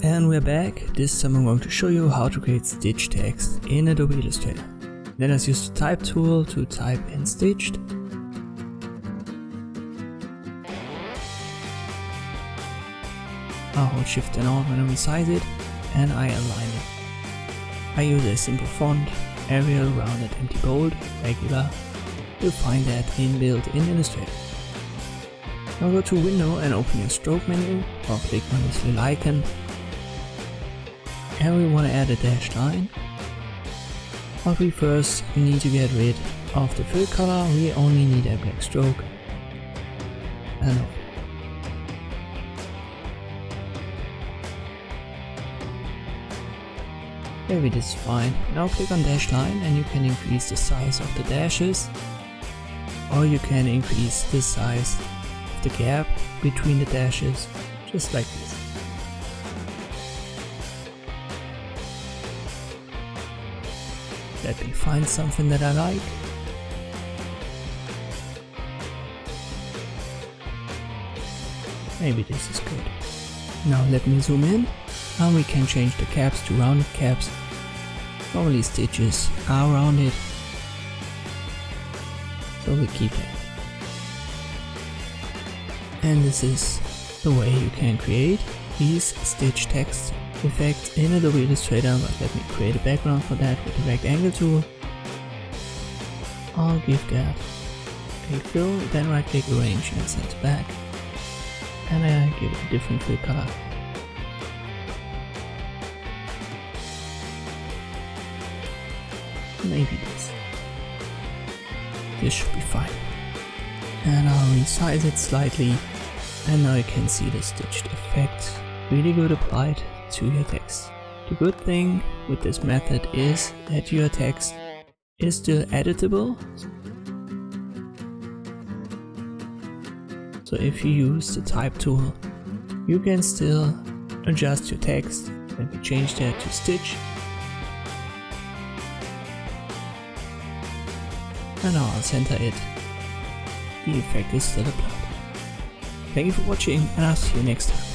And we're back. This time I'm going to show you how to create stitch text in Adobe Illustrator. Let us use the type tool to type in stitched. I'll hold Shift and Alt when I resize it, and I align it. I use a simple font, Arial, rounded, empty bold, regular. You'll find that inbuilt in Illustrator. Now go to Window and open your stroke menu, or click on this little icon. And we want to add a dashed line. But we first need to get rid of the fill color. We only need a black stroke. And okay. Maybe this is fine. Now click on dashed line and you can increase the size of the dashes. Or you can increase the size of the gap between the dashes, just like this. Let me find something that I like. Maybe this is good. Now let me zoom in. Now we can change the caps to rounded caps. Normally stitches are rounded, so we keep it. And this is the way you can create these stitch text effects in Adobe Illustrator. But let me create a background for that with the rectangle tool. I'll give that a fill, then right click arrange and send it back. And I give it a different fill color. Maybe this. This should be fine. And I'll resize it slightly, and now you can see the stitched effect really good applied to your text. The good thing with this method is that your text is still editable. So if you use the type tool, you can still adjust your text. Let me change that to stitch. And now I'll center it. The effect is still applied. Thank you for watching, and I'll see you next time.